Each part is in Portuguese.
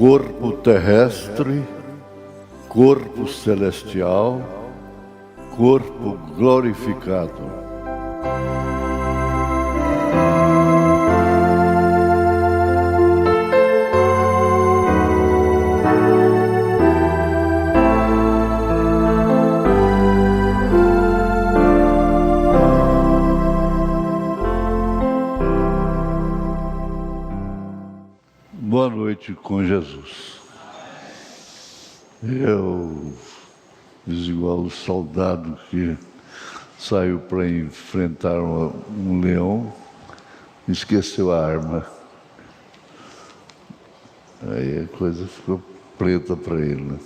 corpo terrestre, corpo celestial, corpo glorificado. Boa noite com Jesus. Eu fiz igual o soldado que saiu para enfrentar um leão, esqueceu a arma. Aí a coisa ficou preta para ele, né?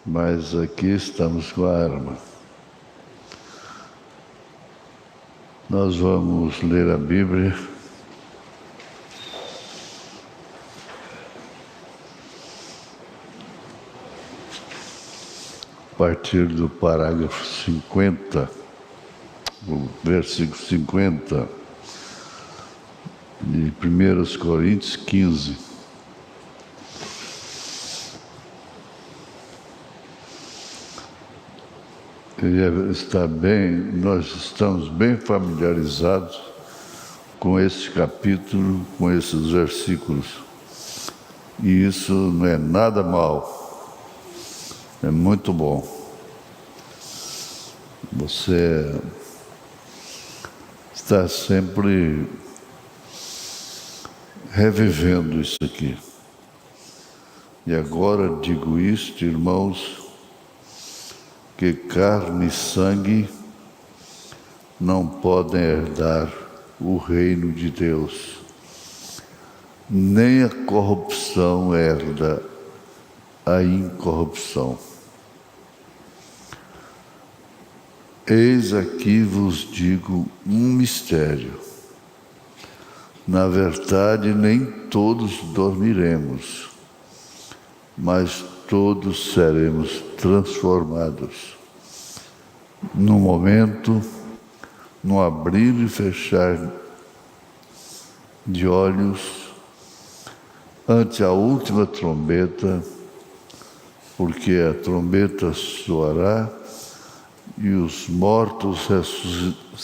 Mas aqui estamos com a arma. Nós vamos ler a Bíblia. A partir do parágrafo 50, o versículo 50, de 1 Coríntios 15. Nós estamos bem familiarizados com esse capítulo, com esses versículos. E isso não é nada mal. É muito bom. Você está sempre revivendo isso aqui. E agora digo isto, irmãos, que carne e sangue não podem herdar o reino de Deus, nem a corrupção herda a incorrupção. Eis aqui vos digo um mistério. Na verdade, nem todos dormiremos, mas todos seremos transformados. No momento, no abrir e fechar de olhos, ante a última trombeta, porque a trombeta soará e os mortos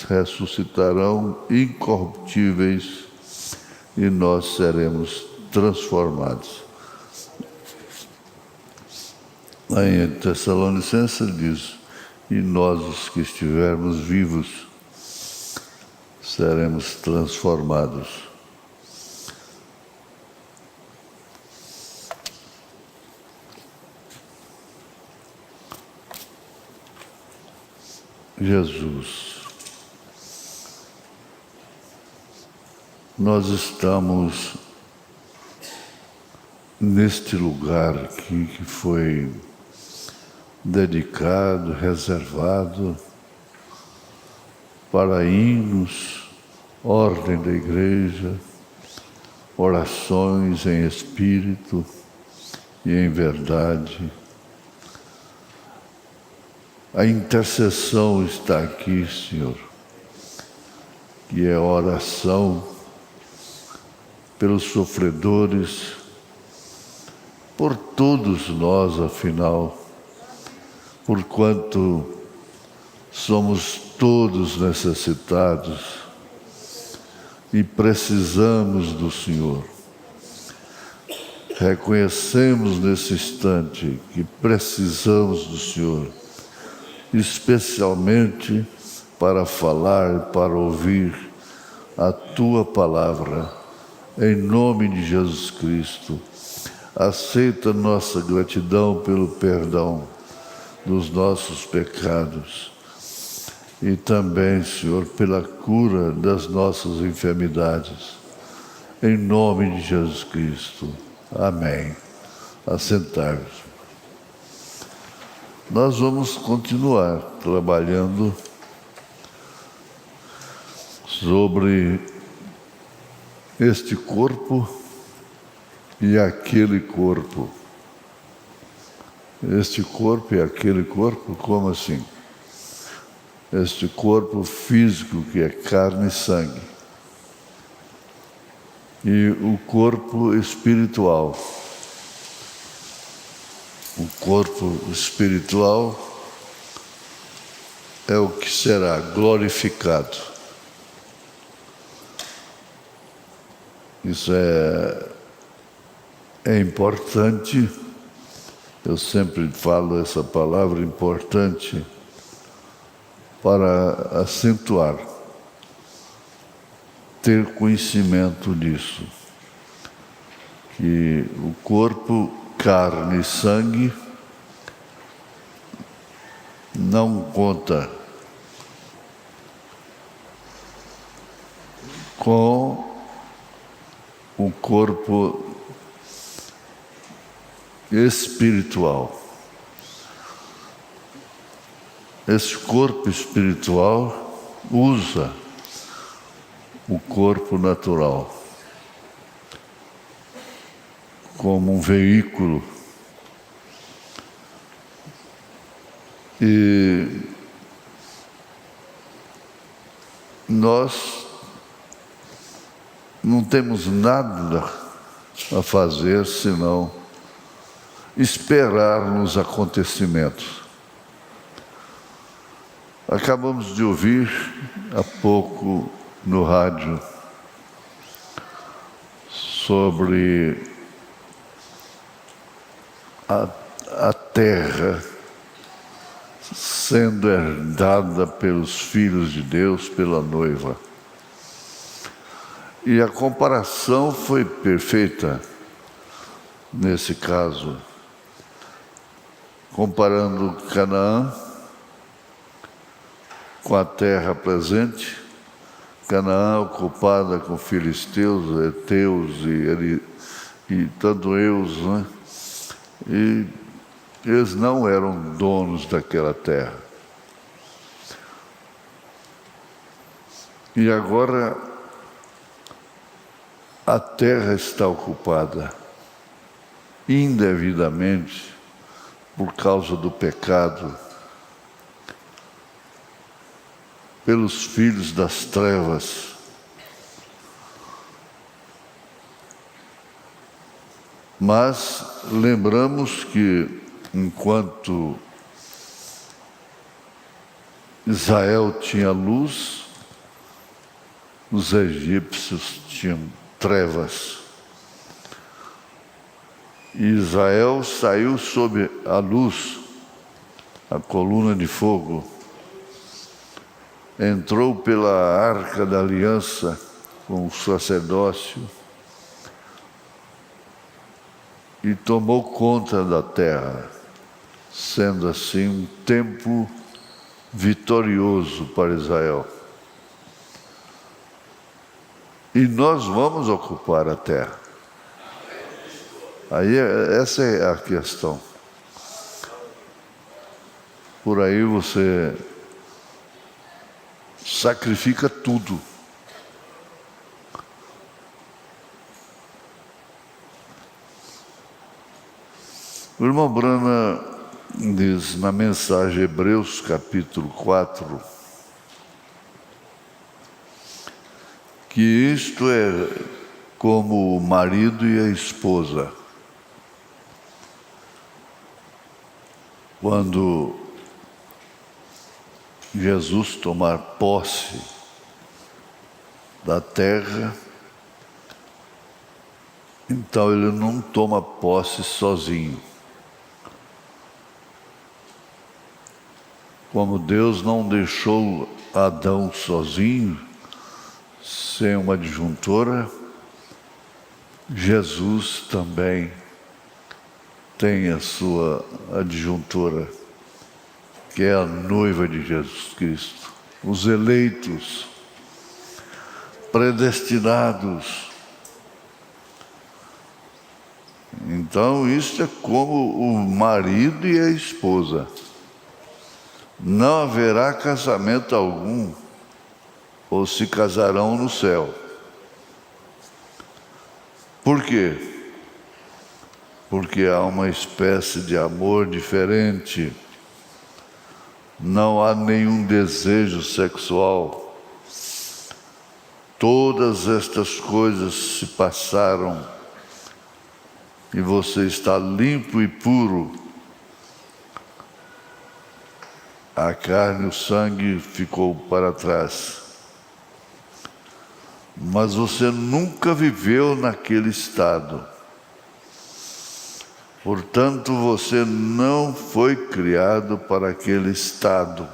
ressuscitarão incorruptíveis e nós seremos transformados. Lá em Tessalonicenses diz, e nós os que estivermos vivos seremos transformados. Jesus, nós estamos neste lugar aqui que foi dedicado, reservado para hinos, ordem da igreja, orações em espírito e em verdade. A intercessão está aqui, Senhor, que é oração pelos sofredores, por todos nós, afinal, porquanto somos todos necessitados e precisamos do Senhor. Reconhecemos nesse instante que precisamos do Senhor, especialmente para falar, para ouvir a Tua palavra, em nome de Jesus Cristo. Aceita nossa gratidão pelo perdão dos nossos pecados e também, Senhor, pela cura das nossas enfermidades, em nome de Jesus Cristo. Amém. Assentar-vos. Nós vamos continuar trabalhando sobre este corpo e aquele corpo. Este corpo e aquele corpo, como assim? Este corpo físico que é carne e sangue. e o corpo espiritual. O corpo espiritual é o que será glorificado. Isso é importante. Eu sempre falo essa palavra importante para acentuar, ter conhecimento disso, que o corpo, carne e sangue não conta com o corpo espiritual. Esse corpo espiritual usa o corpo natural como um veículo. E nós não temos nada a fazer senão esperar nos acontecimentos. Acabamos de ouvir há pouco no rádio sobre a terra sendo herdada pelos filhos de Deus, pela noiva. E a comparação foi perfeita nesse caso, comparando Canaã com a terra presente, Canaã ocupada com filisteus, heteus e tandoeus, né? E eles não eram donos daquela terra. E agora a terra está ocupada indevidamente por causa do pecado, pelos filhos das trevas. Mas lembramos que enquanto Israel tinha luz, os egípcios tinham trevas. E Israel saiu sob a luz, a coluna de fogo, entrou pela arca da aliança com o sacerdócio e tomou conta da terra, sendo assim um tempo vitorioso para Israel. E nós vamos ocupar a terra. Aí essa é a questão. Por aí você sacrifica tudo. O irmão Brana diz na mensagem Hebreus capítulo 4 que isto é como o marido e a esposa. Quando Jesus tomar posse da terra, então ele não toma posse sozinho. Como Deus não deixou Adão sozinho, sem uma adjuntora, Jesus também tem a sua adjuntora, que é a noiva de Jesus Cristo. Os eleitos, predestinados. Então, isso é como o marido e a esposa. Não haverá casamento algum, ou se casarão no céu. Por quê? Porque há uma espécie de amor diferente. Não há nenhum desejo sexual. todas estas coisas se passaram e você está limpo e puro, a carne e o sangue ficou para trás. Mas você nunca viveu naquele estado. Portanto, você não foi criado para aquele estado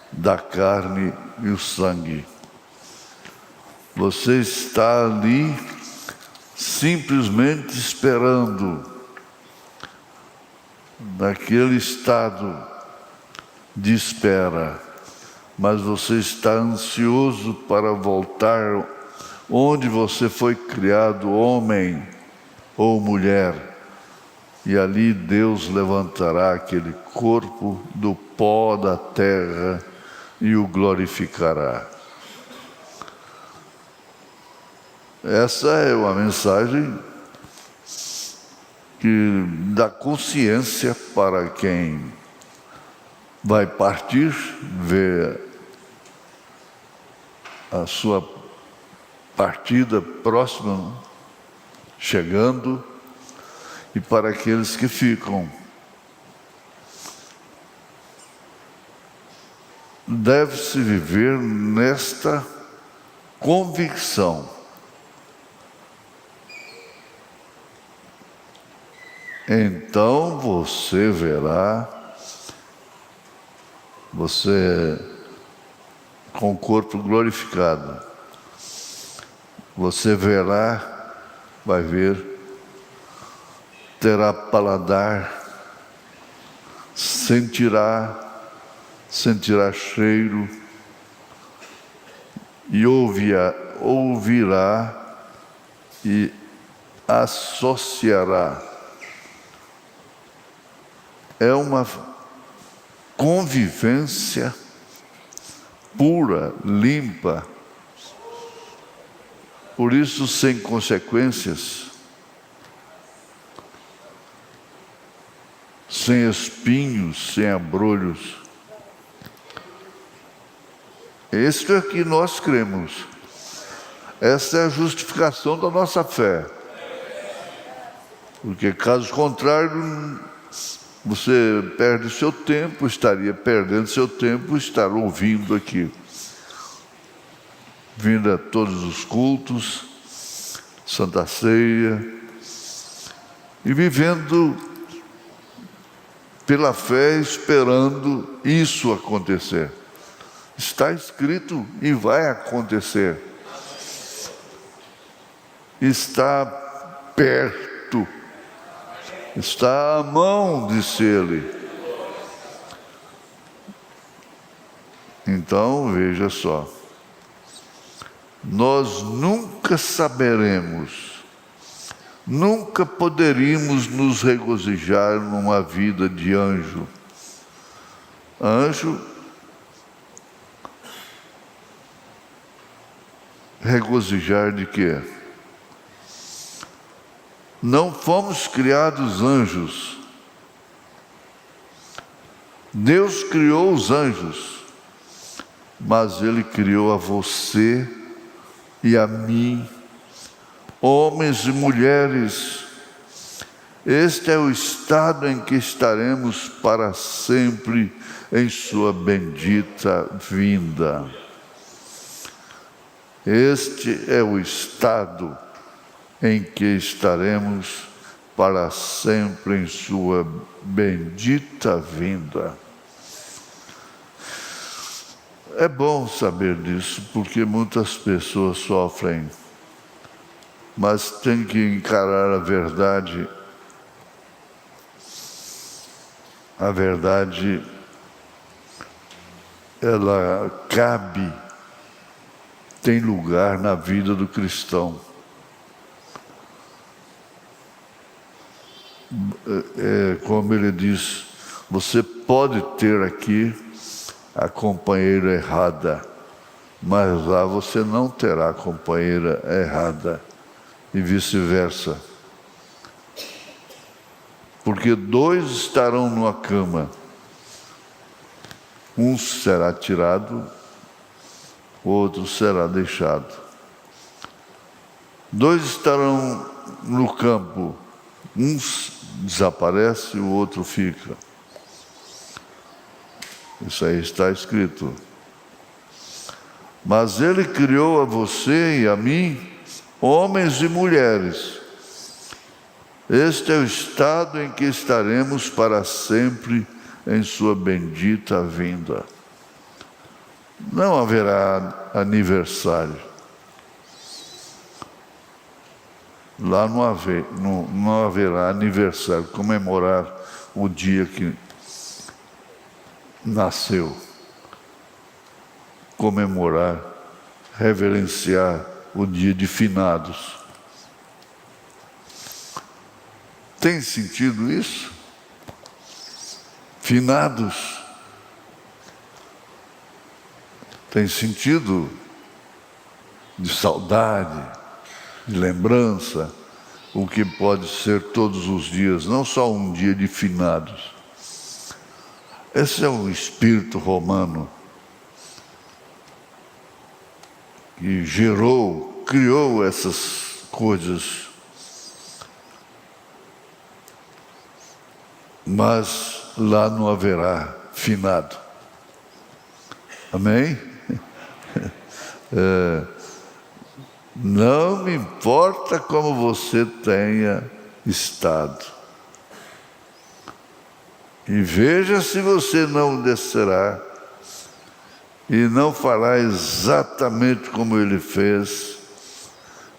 da carne e o sangue. Você está ali simplesmente esperando, naquele estado de espera, mas você está ansioso para voltar onde você foi criado, homem ou mulher, e ali Deus levantará aquele corpo do pó da terra e o glorificará. Essa é uma mensagem que dá consciência para quem vai partir, ver a sua partida próxima, chegando, e para aqueles que ficam. Deve-se viver nesta convicção. Então você verá, você com o corpo glorificado, você verá, vai ver, terá paladar, sentirá cheiro e ouvirá e associará. É uma convivência pura, limpa, por isso sem consequências, sem espinhos, sem abrolhos. Isto é que nós cremos. Essa é a justificação da nossa fé. Porque caso contrário, você perde seu tempo, estaria perdendo seu tempo estar ouvindo aqui. Vindo a todos os cultos, Santa Ceia, e vivendo pela fé, esperando isso acontecer. Está escrito e vai acontecer. Está perto. Está à mão, disse ele. Então, veja só. Nós nunca saberemos, nunca poderíamos nos regozijar numa vida de anjo. Anjo, regozijar de quê? Não fomos criados anjos. Deus criou os anjos, mas Ele criou a você e a mim, homens e mulheres. Este é o estado em que estaremos para sempre em sua bendita vinda. Este é o estado em que estaremos para sempre em sua bendita vinda. É bom saber disso, porque muitas pessoas sofrem, mas tem que encarar a verdade. A verdade, ela cabe, tem lugar na vida do cristão. Como ele diz, você pode ter aqui a companheira errada, mas lá você não terá a companheira errada, e vice-versa. Porque dois estarão numa cama, Um será tirado, outro será deixado. Dois estarão no campo, um desaparece e o outro fica. Isso aí está escrito. Mas Ele criou a você e a mim, homens e mulheres. Este é o estado em que estaremos para sempre em sua bendita vinda. Não haverá aniversário. Lá não haverá aniversário, comemorar o dia que nasceu. Comemorar, reverenciar o dia de finados. Tem sentido isso? Finados. Tem sentido de saudade, de lembrança, o que pode ser todos os dias, não só um dia de finados. Esse é o espírito romano que criou essas coisas. Mas lá não haverá finado. Amém? Não me importa como você tenha estado. E veja se você não descerá e não fará exatamente como ele fez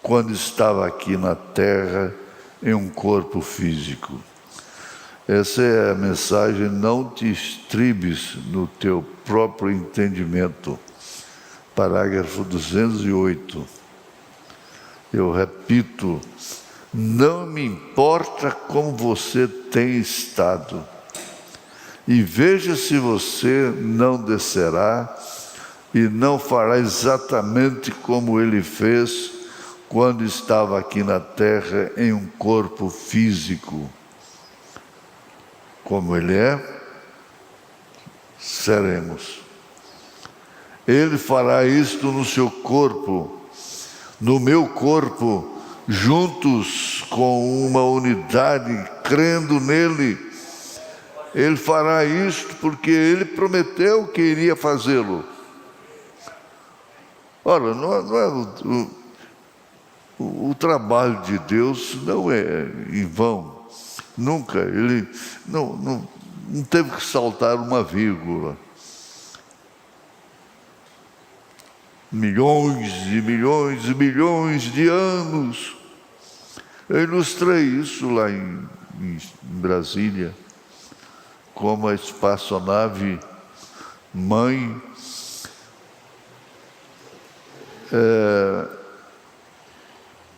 quando estava aqui na terra em um corpo físico. Essa é a mensagem, não te estribes no teu próprio entendimento. Parágrafo 208. Eu repito, não me importa como você tem estado. E veja se você não descerá e não fará exatamente como ele fez quando estava aqui na terra em um corpo físico. Como ele é, seremos. Ele fará isto no seu corpo, no meu corpo, juntos com uma unidade, crendo nele. Ele fará isto porque ele prometeu que iria fazê-lo. Ora, não é o trabalho de Deus não é em vão. Nunca, ele não teve que saltar uma vírgula. Milhões e milhões e milhões de anos. Eu ilustrei isso lá em Brasília, como a espaçonave mãe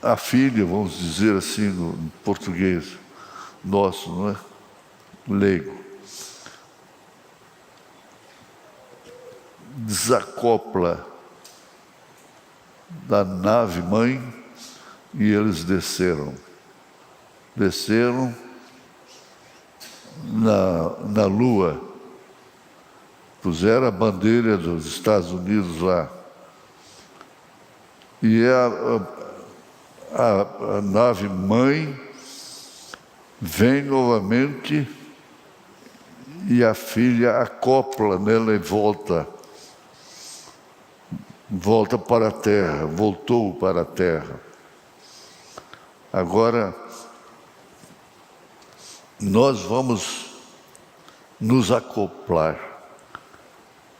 a filha, vamos dizer assim no português nosso, não é? Leigo. Desacopla da nave mãe e eles desceram. Desceram na Lua, puseram a bandeira dos Estados Unidos lá. E a nave mãe vem novamente e a filha acopla nela e volta para a terra, voltou para a terra. Agora, nós vamos nos acoplar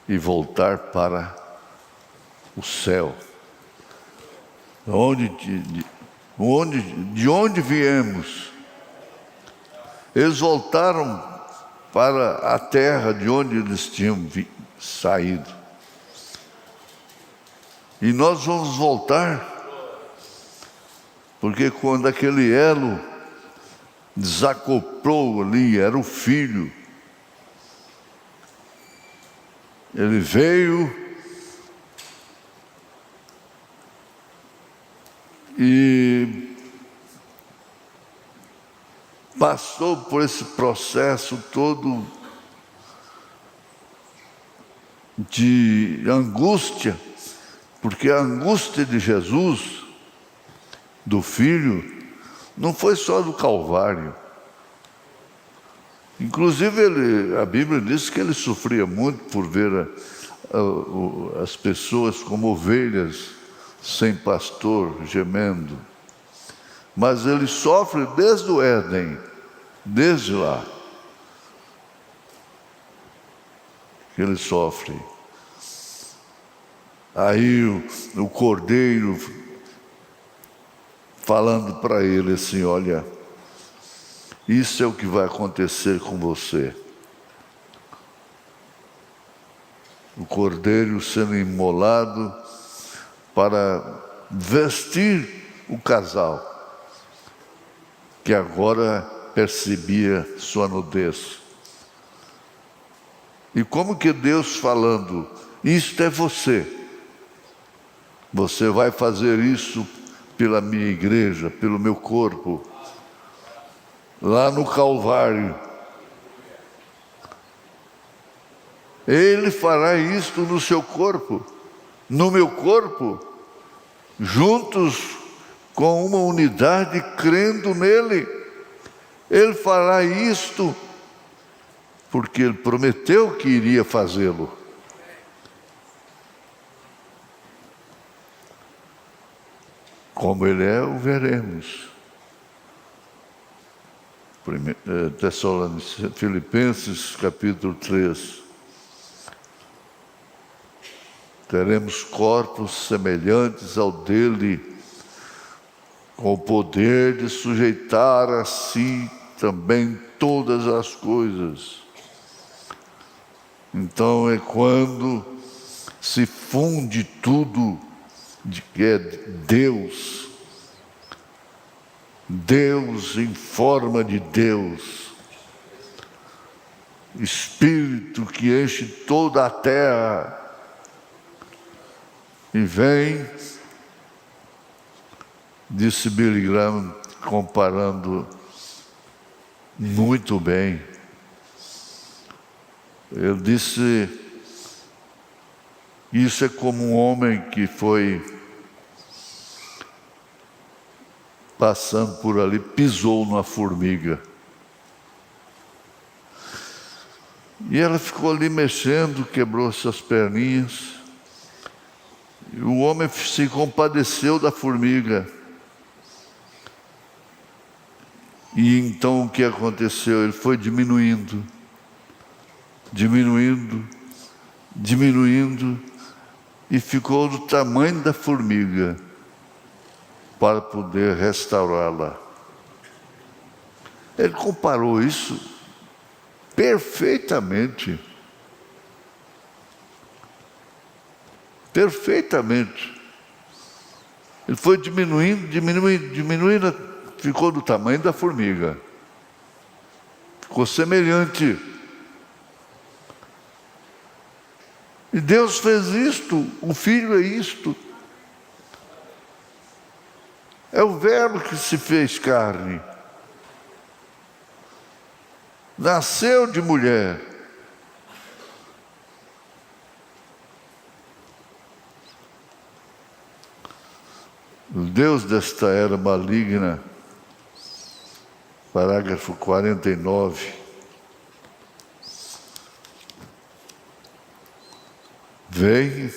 e voltar para o céu. De onde viemos? Eles voltaram para a terra de onde eles tinham saído. E nós vamos voltar, porque quando aquele elo desacoplou ali, era o filho. Ele veio e passou por esse processo todo de angústia, porque a angústia de Jesus, do Filho, não foi só do Calvário. Inclusive, a Bíblia diz que ele sofria muito por ver as pessoas como ovelhas sem pastor, gemendo. Mas ele sofre desde o Éden, desde lá. Que ele sofre. Aí o cordeiro falando para ele assim: olha, isso é o que vai acontecer com você. O cordeiro sendo imolado para vestir o casal, que agora percebia sua nudez. E como que Deus falando: isto é você. Você vai fazer isso pela minha igreja, pelo meu corpo, lá no Calvário. Ele fará isto no seu corpo, no meu corpo, juntos com uma unidade, crendo nele. Ele fará isto porque ele prometeu que iria fazê-lo. Como ele é, o veremos. Filipenses capítulo 3. Teremos corpos semelhantes ao dele, com o poder de sujeitar a si também todas as coisas. Então é quando se funde tudo de que é Deus, Deus em forma de Deus, Espírito que enche toda a terra, e vem, disse Billy Graham, comparando muito bem. Ele disse: isso é como um homem que foi passando por ali, pisou numa formiga. E ela ficou ali mexendo, quebrou suas perninhas. E o homem se compadeceu da formiga. E então o que aconteceu? Ele foi diminuindo, e ficou do tamanho da formiga para poder restaurá-la. Ele comparou isso perfeitamente. Perfeitamente. Ele foi diminuindo, ficou do tamanho da formiga. Ficou semelhante. E Deus fez isto, o Filho é isto. É o Verbo que se fez carne. Nasceu de mulher. O Deus desta era maligna, parágrafo 49. Vem,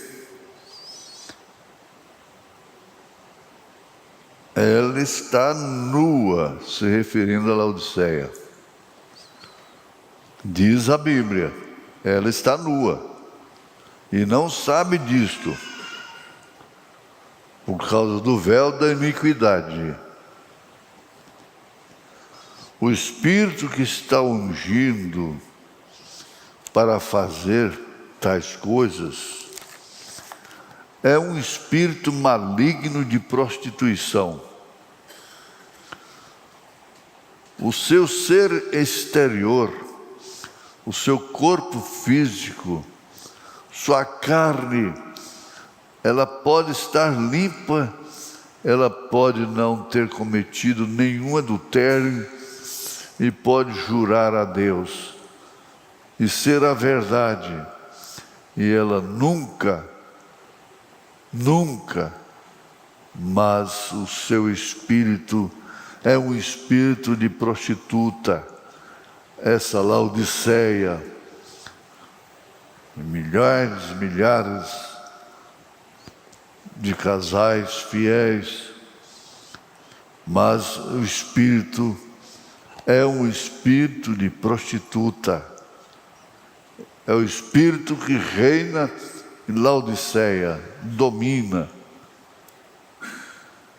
ela está nua, se referindo a Laodiceia. Diz a Bíblia, ela está nua e não sabe disto, por causa do véu da iniquidade. O Espírito que está ungindo para fazer tais coisas é um espírito maligno de prostituição. O seu ser exterior, o seu corpo físico, sua carne, ela pode estar limpa, ela pode não ter cometido nenhum adultério e pode jurar a Deus e ser a verdade. e ela nunca, mas o seu espírito é um espírito de prostituta. Essa Laodiceia, milhares de casais fiéis, mas o espírito é um espírito de prostituta. É o espírito que reina em Laodiceia, domina,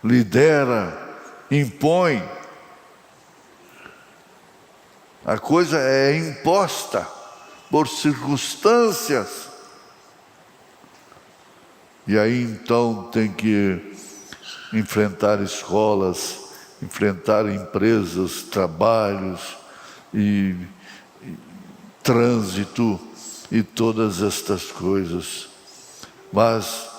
lidera, impõe. A coisa é imposta por circunstâncias. E aí então tem que enfrentar escolas, enfrentar empresas, trabalhos e trânsito e todas estas coisas. Mas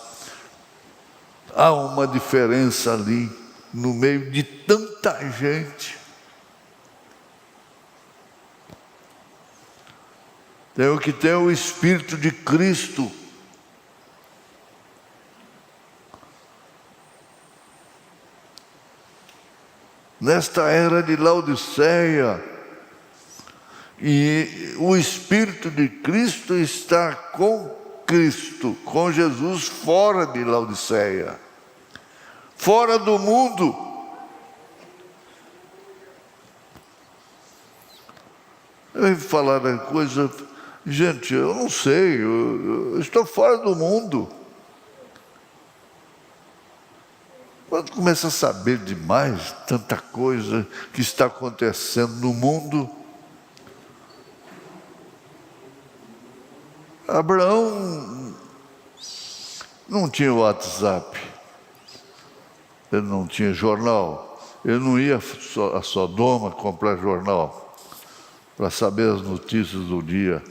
há uma diferença ali, no meio de tanta gente. Tem o que tem o Espírito de Cristo. Nesta era de Laodiceia, e o Espírito de Cristo está com Cristo, com Jesus, fora de Laodiceia, fora do mundo. Eu ia falar da coisa, gente, eu não sei, eu estou fora do mundo. Quando começa a saber demais tanta coisa que está acontecendo no mundo. Abraão não tinha WhatsApp, ele não tinha jornal, ele não ia a Sodoma comprar jornal para saber as notícias do dia.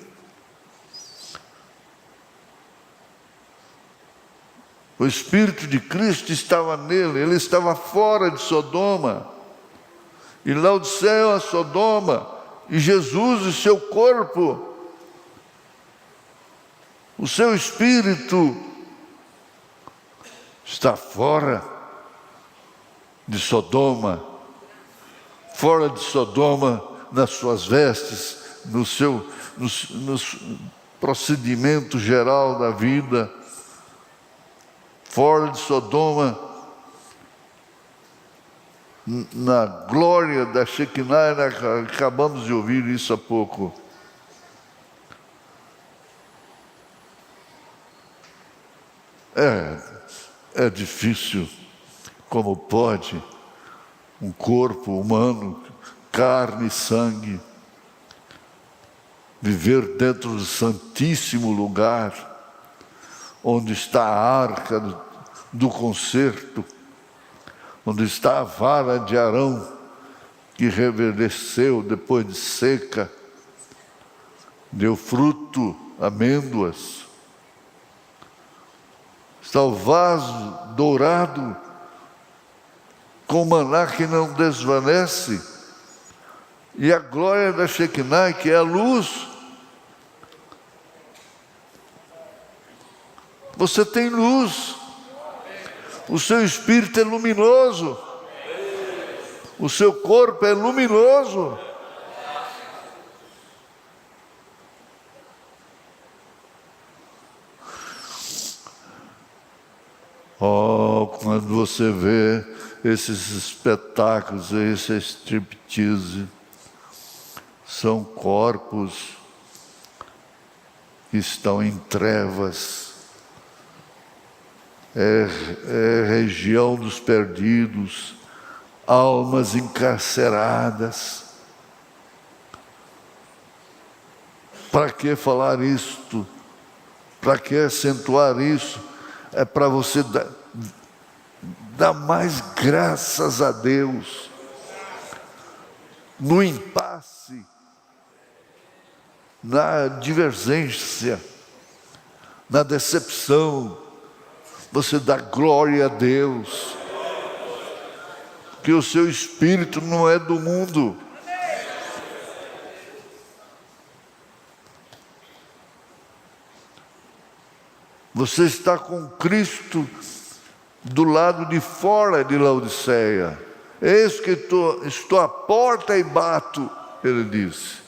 O Espírito de Cristo estava nele, ele estava fora de Sodoma. E Laodiceia, a Sodoma, e Jesus e seu corpo, o seu espírito está fora de Sodoma, nas suas vestes, no procedimento geral da vida. Fora de Sodoma, na glória da Shekinah, acabamos de ouvir isso há pouco. É difícil, como pode um corpo humano, carne e sangue, viver dentro do santíssimo lugar, onde está a arca do concerto, onde está a vara de Arão, que reverdeceu depois de seca, deu fruto, amêndoas. Está o vaso dourado, com maná que não desvanece, e a glória da Shekinah, que é a luz. Você tem luz, o seu espírito é luminoso, o seu corpo é luminoso. Oh, quando você vê esses espetáculos, esse striptease, são corpos que estão em trevas. É região dos perdidos, almas encarceradas. Para que falar isto? Para que acentuar isso? É para você dar mais graças a Deus. No impasse, na divergência, na decepção, você dá glória a Deus, que o seu espírito não é do mundo. Você está com Cristo do lado de fora de Laodiceia. Eis que estou à porta e bato, ele disse.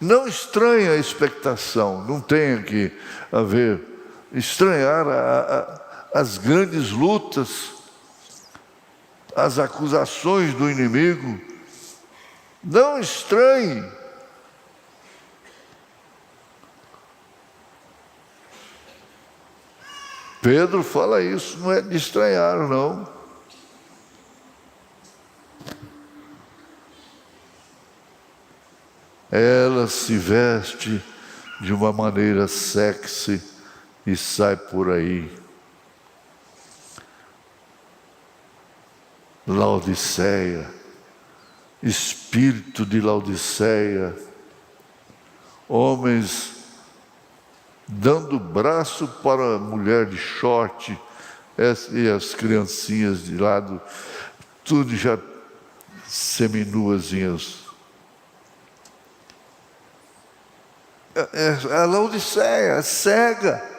Não estranhe a expectação, não tem que haver estranhar as grandes lutas, as acusações do inimigo. Não estranhe. Pedro fala isso, não é de estranhar, não. Ela se veste de uma maneira sexy e sai por aí. Laodiceia, espírito de Laodiceia, homens dando braço para a mulher de short e as criancinhas de lado, tudo já seminuazinhas. A Laodiceia é cega.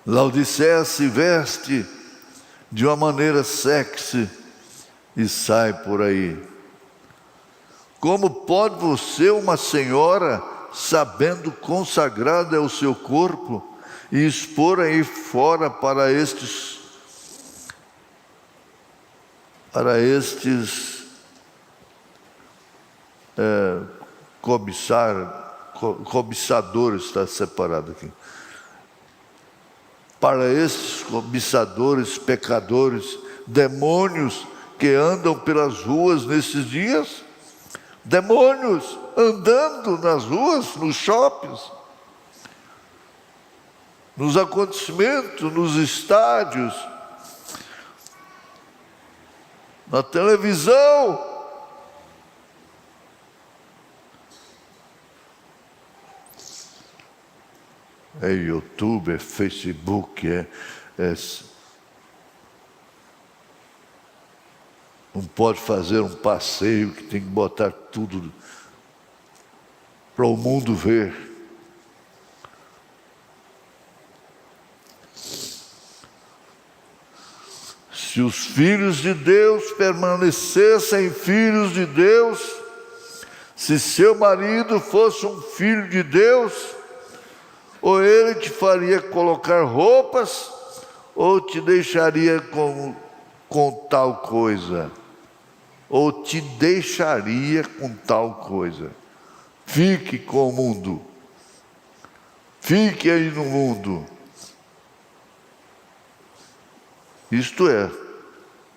Laodiceia se veste de uma maneira sexy e sai por aí. Como pode você, uma senhora, sabendo consagrado é o seu corpo, e expor aí fora para estes cobiçadores, está separado aqui. Para estes cobiçadores, pecadores, demônios que andam pelas ruas nesses dias, demônios andando nas ruas, nos shoppings, nos acontecimentos, nos estádios, na televisão. É YouTube, é Facebook, não pode fazer um passeio que tem que botar tudo para o mundo ver. Se os filhos de Deus permanecessem filhos de Deus, se seu marido fosse um filho de Deus, ou ele te faria colocar roupas, ou te deixaria com tal coisa, ou te deixaria com tal coisa. Fique com o mundo, fique aí no mundo. Isto é,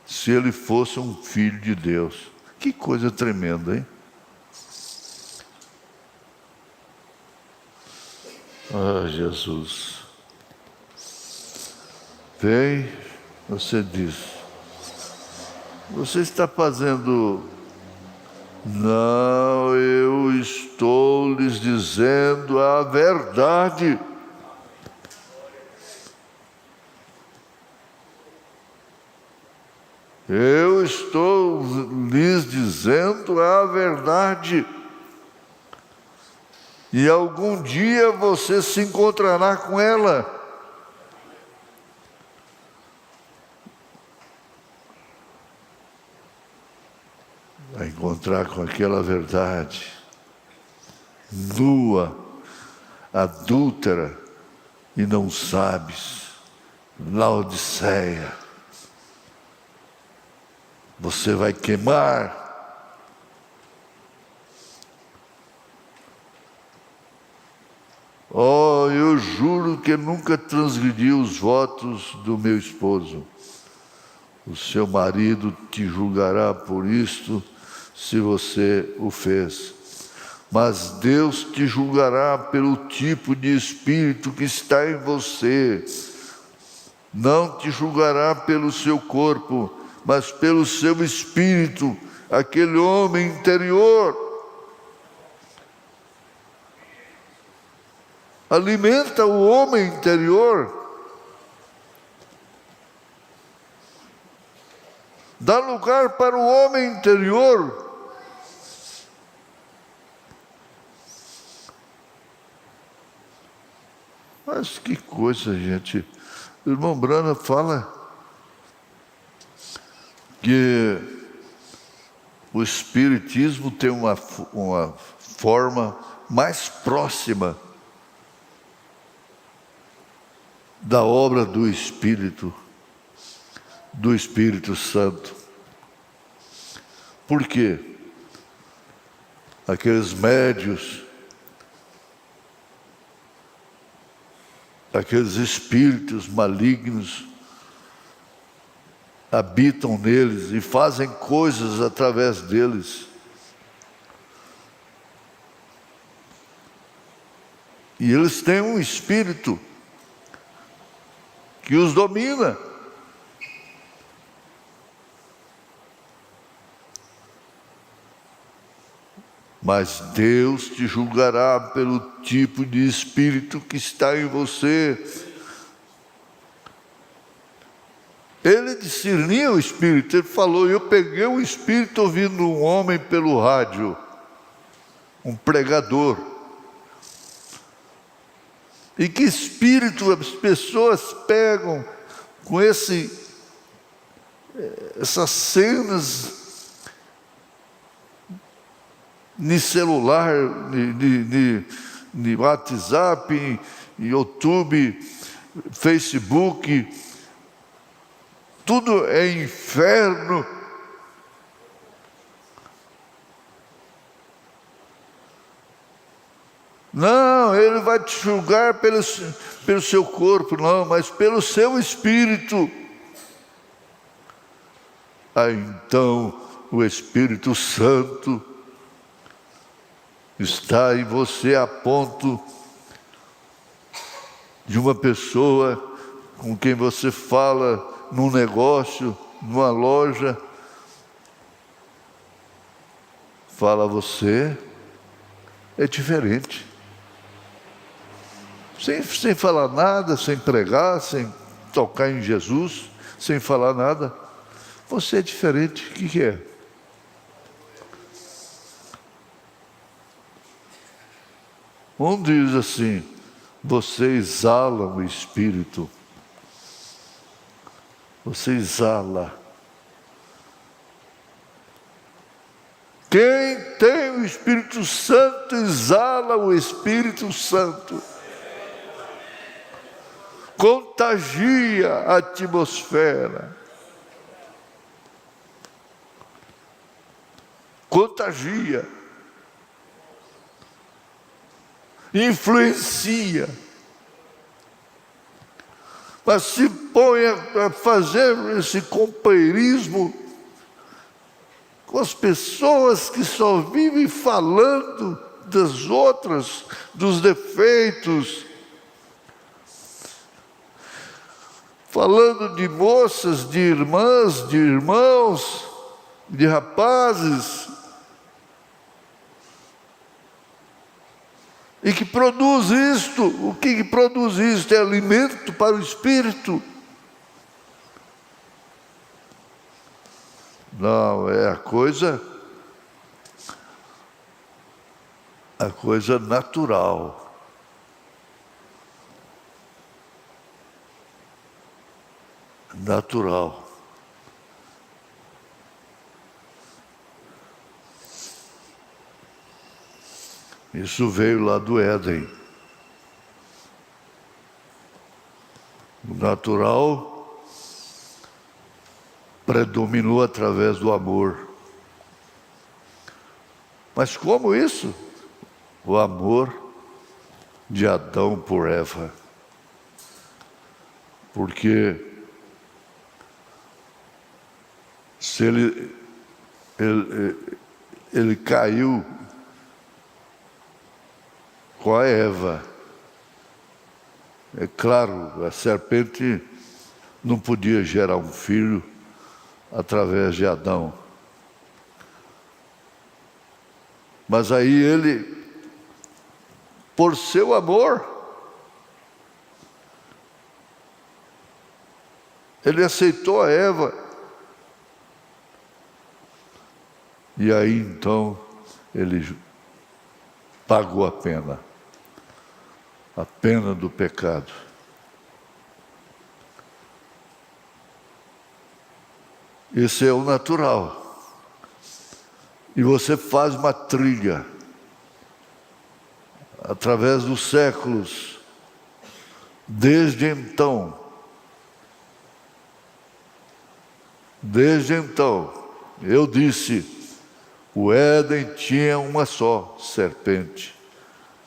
se ele fosse um filho de Deus. Que coisa tremenda, hein? Ah, Jesus. Vem, você diz, você está fazendo... Não, eu estou lhes dizendo a verdade. Eu estou lhes dizendo a verdade. E algum dia você se encontrará com ela. Vai encontrar com aquela verdade nua, adúltera, e não sabes. Laodiceia, você vai queimar. Oh, eu juro que nunca transgredi os votos do meu esposo. O seu marido te julgará por isto, se você o fez. Mas Deus te julgará pelo tipo de espírito que está em você. Não te julgará pelo seu corpo, mas pelo seu espírito, aquele homem interior. Alimenta o homem interior. dá lugar para o homem interior. Mas que coisa, gente. O irmão Branham fala que o Espiritismo tem uma forma mais próxima da obra do Espírito Santo. Por quê? Aqueles médios, aqueles espíritos malignos habitam neles e fazem coisas através deles. E eles têm um espírito que os domina. Mas Deus te julgará pelo tipo de espírito que está em você. Ele discernia o espírito, ele falou, eu peguei um espírito ouvindo um homem pelo rádio, um pregador. E que espírito as pessoas pegam com essas cenas de celular, de WhatsApp, YouTube, Facebook, tudo é inferno. Não, ele vai te julgar pelo seu corpo, não, mas pelo seu espírito. Aí então o Espírito Santo está em você a ponto de uma pessoa com quem você fala num negócio, numa loja, fala, você é diferente. Sem falar nada, sem pregar, sem tocar em Jesus, sem falar nada. Você é diferente. O que é? Um diz assim, você exala o Espírito. Você exala. Quem tem o Espírito Santo, exala o Espírito Santo. Contagia a atmosfera. Contagia. Influencia. Mas se põe a fazer esse companheirismo com as pessoas que só vivem falando das outras, dos defeitos, falando de moças, de irmãs, de irmãos, de rapazes, e que produz isto. O que produz isto? É alimento para o espírito? Não, é a coisa natural. Natural. Isso veio lá do Éden. O natural predominou através do amor. Mas como isso? O amor de Adão por Eva. Porque se ele caiu com a Eva. É claro, a serpente não podia gerar um filho através de Adão. Mas aí ele, por seu amor, ele aceitou a Eva E aí então ele pagou a pena do pecado. Esse é o natural. E você faz uma trilha através dos séculos. Desde então, eu disse, o Éden tinha uma só serpente,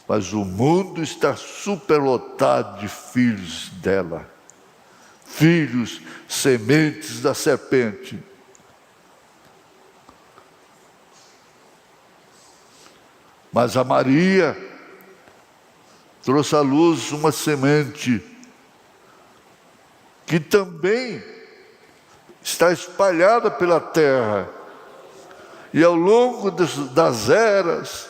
mas o mundo está superlotado de filhos dela, filhos, sementes da serpente. Mas a Maria trouxe à luz uma semente que também está espalhada pela terra, e ao longo das eras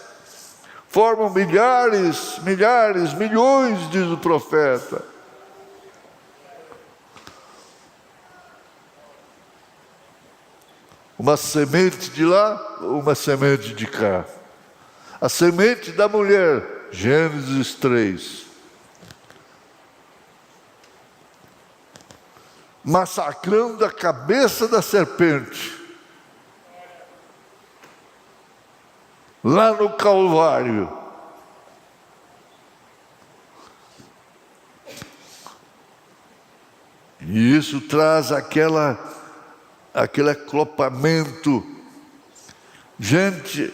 formam milhares, milhões, diz o profeta. Uma semente de lá, uma semente de cá. A semente da mulher, Gênesis 3. Massacrando a cabeça da serpente. Lá no Calvário. E isso traz aquele aclopamento. Gente,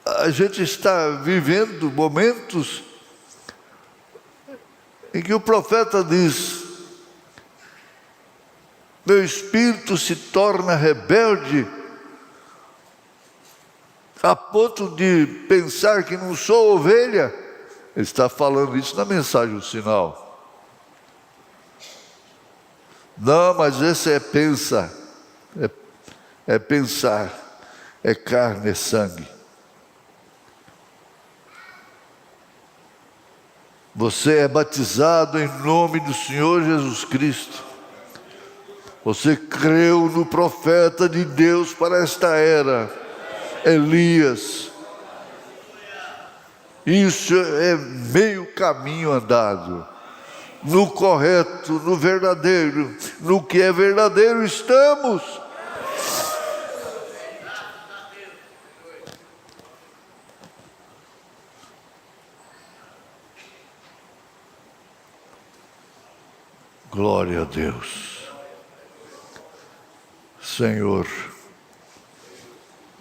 a gente está vivendo momentos em que o profeta diz: meu espírito se torna rebelde, a ponto de pensar que não sou ovelha. Ele está falando isso na mensagem, o sinal. Não, mas esse é pensar, é pensar, é carne, é sangue. Você é batizado em nome do Senhor Jesus Cristo. Você creu no profeta de Deus para esta era, Elias. Isso é meio caminho andado. No correto, no verdadeiro, no que é verdadeiro estamos. Glória a Deus. Senhor,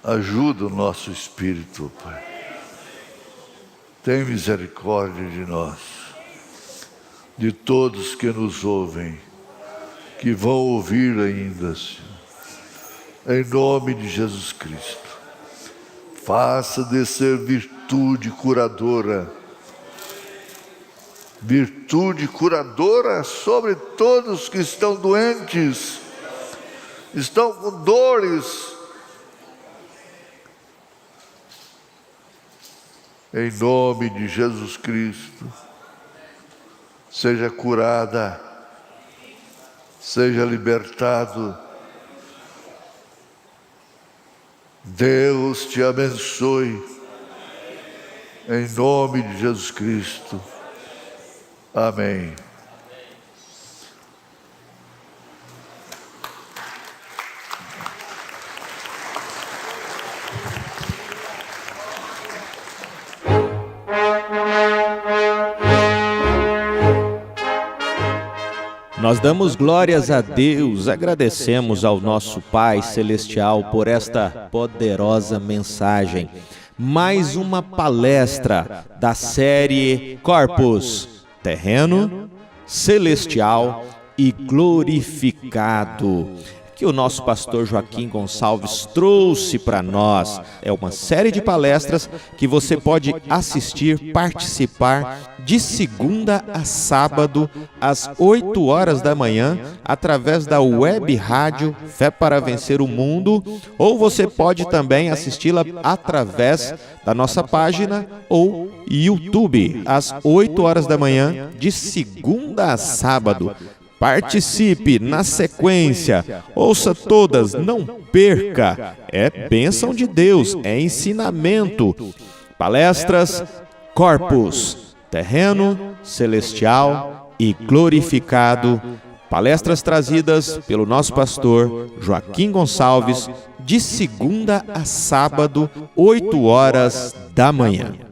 ajuda o nosso espírito, Pai. Tem misericórdia de nós, de todos que nos ouvem, que vão ouvir ainda, Senhor. Em nome de Jesus Cristo, faça descer virtude curadora sobre todos que estão doentes, estão com dores. Em nome de Jesus Cristo, seja curada, seja libertado. Deus te abençoe, em nome de Jesus Cristo. Amém. Nós damos glórias a Deus, agradecemos ao nosso Pai Celestial por esta poderosa mensagem. Mais uma palestra da série Corpus, terreno, celestial e glorificado, que o nosso pastor Joaquim Gonçalves trouxe para nós. É uma série de palestras que você pode assistir, participar de segunda a sábado, às 8 horas da manhã, através da web rádio Fé para Vencer o Mundo, ou você pode também assisti-la através da nossa página ou YouTube, às 8 horas da manhã, de segunda a sábado. participe na sequência, ouça todas, não perca. É bênção de Deus, é ensinamento. Palestras Corpus, terreno, celestial e glorificado. Palestras trazidas pelo nosso pastor Joaquim Gonçalves, de segunda a sábado, 8 horas da manhã.